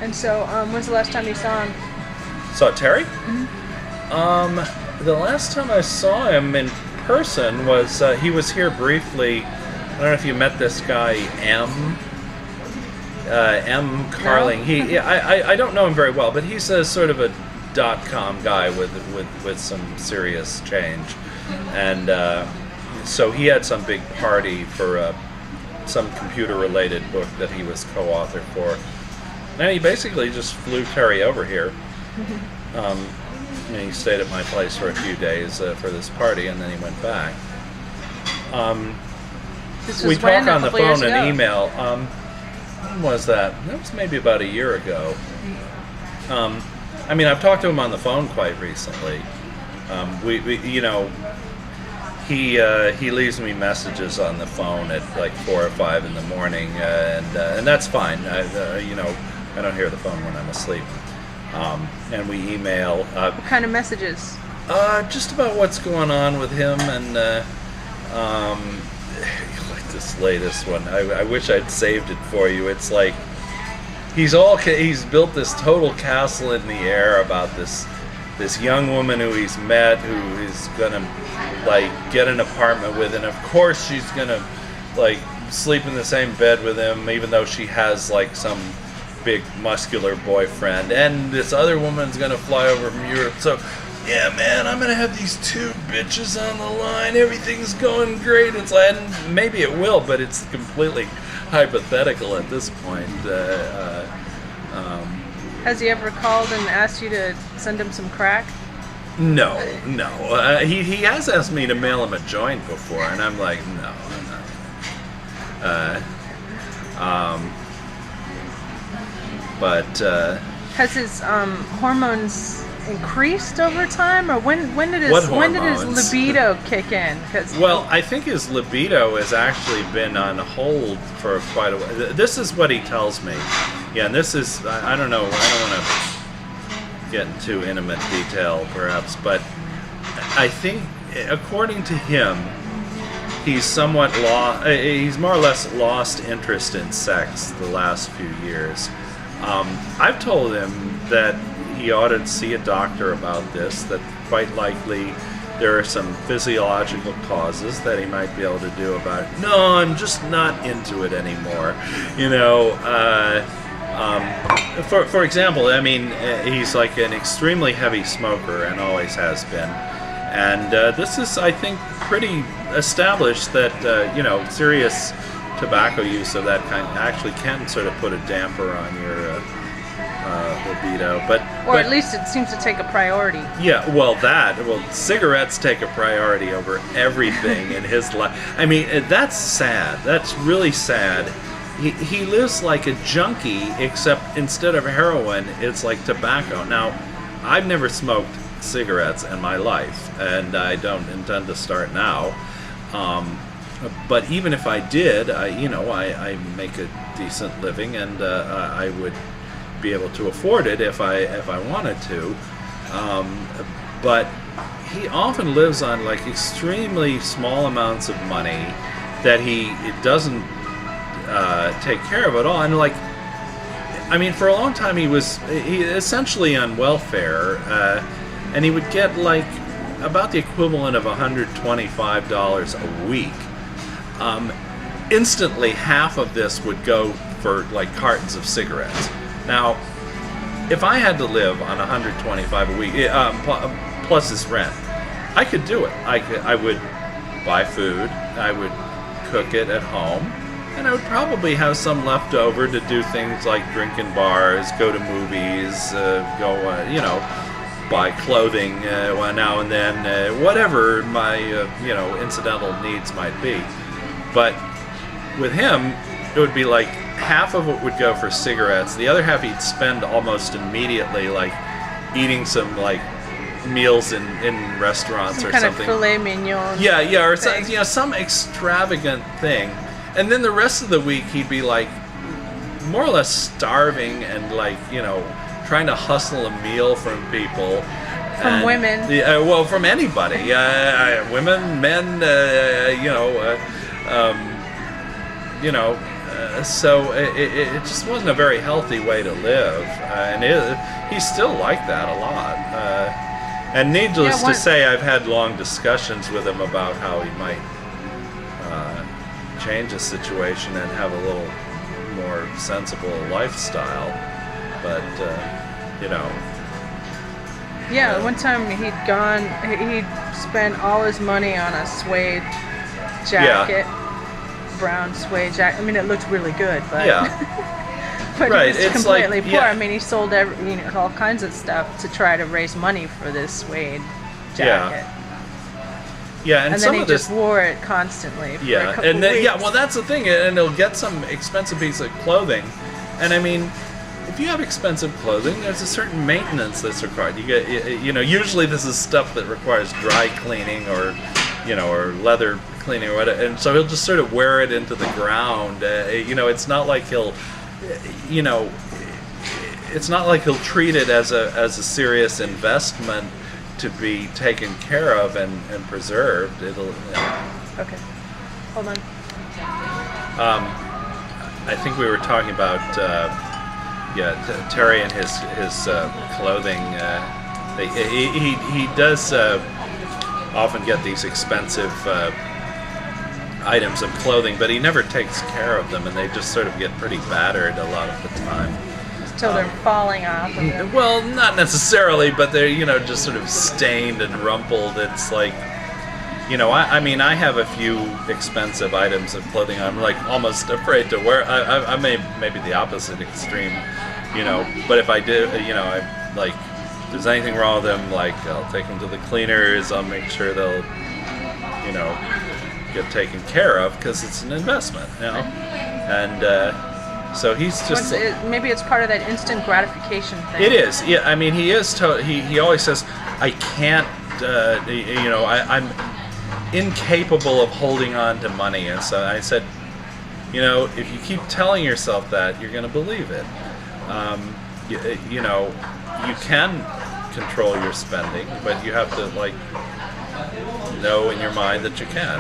And so, when's the last time you saw him? Saw Terry? Mm-hmm. The last time I saw him in person was he was here briefly. I don't know if you met this guy M. Carling. No. I don't know him very well, but he's a sort of a .com guy with some serious change, and so he had some big party for some computer-related book that he was co-author for. And he basically just flew Terry over here. And he stayed at my place for a few days for this party, and then he went back. We talk on the phone and email. When was that? That was maybe about a year ago. I mean, I've talked to him on the phone quite recently. He leaves me messages on the phone at like 4 or 5 in the morning, and that's fine. I don't hear the phone when I'm asleep. And we email. What kind of messages? Just about what's going on with him, and like this latest one. I wish I'd saved it for you. It's like he's built this total castle in the air about this young woman who he's met, who is gonna like get an apartment with, and of course she's gonna like sleep in the same bed with him, even though she has like some big muscular boyfriend, and this other woman's gonna fly over from Europe. So yeah, man, I'm gonna have these 2 bitches on the line. Everything's going great. It's like, and maybe it will, but it's completely hypothetical at this point. Has he ever called and asked you to send him some crack? No. He has asked me to mail him a joint before, and I'm like, no, I'm not. But has his hormones increased over time, or when did his libido kick in? Well, I think his libido has actually been on hold for quite a while. This is what he tells me. Yeah, and this is, I don't know, I don't want to get into intimate detail perhaps, but I think according to him, he's more or less lost interest in sex the last few years. I've told him that he ought to see a doctor about this, that quite likely there are some physiological causes that he might be able to do about it. No, I'm just not into it anymore. For example, I mean, he's like an extremely heavy smoker and always has been. And this is, I think, pretty established that, serious tobacco use of that kind actually can sort of put a damper on your libido, but at least it seems to take a priority. Yeah, well, cigarettes take a priority over everything in his life. I mean, that's sad. That's really sad. He lives like a junkie, except instead of heroin, it's like tobacco. Now, I've never smoked cigarettes in my life, and I don't intend to start now. But even if I did, I make a decent living, and I would be able to afford it if I wanted to. But he often lives on like extremely small amounts of money that he doesn't take care of at all. And like, I mean, for a long time he essentially on welfare, and he would get like about the equivalent of $125 a week. Instantly, half of this would go for like cartons of cigarettes. Now, if I had to live on $125 a week plus his rent, I could do it. I would buy food, I would cook it at home, and I would probably have some left over to do things like drink in bars, go to movies, buy clothing now and then, whatever my incidental needs might be. But with him, it would be like half of it would go for cigarettes. The other half he'd spend almost immediately, like eating some like meals in restaurants some or kind something. Of filet mignon. Yeah, or some extravagant thing. And then the rest of the week he'd be like more or less starving and like trying to hustle a meal from people. From women. Well, from anybody. Women, men. So it just wasn't a very healthy way to live, and he's still like that a lot. And needless to say, I've had long discussions with him about how he might change the situation and have a little more sensible lifestyle. But Yeah, one time he'd spent all his money on a suede jacket, brown suede jacket. I mean, it looked really good, but but right. He was completely poor. I mean, he sold all kinds of stuff to try to raise money for this suede jacket. Yeah, and then some he of this, just wore it constantly for a couple and then, weeks. well, that's the thing, and he'll get some expensive piece of clothing, and I mean, if you have expensive clothing, there's a certain maintenance that's required. You get, usually this is stuff that requires dry cleaning or leather cleaning or whatever, and so he'll just sort of wear it into the ground. It's not like he'll, it's not like he'll treat it as a serious investment to be taken care of and preserved. It'll. Okay. Hold on. I think we were talking about Terry and his clothing. He does often get these expensive items of clothing, but he never takes care of them, and they just sort of get pretty battered a lot of the time. Till they're falling off. Well, not necessarily, but they're just sort of stained and rumpled. It's like, I mean, I have a few expensive items of clothing I'm like almost afraid to wear. I maybe the opposite extreme, but if I do, I like, if there's anything wrong with them, like I'll take them to the cleaners. I'll make sure they'll, get taken care of because it's an investment, and. So he's just. Maybe it's part of that instant gratification thing. It is. Yeah. I mean, he is. He always says, "I can't. I'm incapable of holding on to money." And so I said, if you keep telling yourself that, you're going to believe it. You can control your spending, but you have to know in your mind that you can.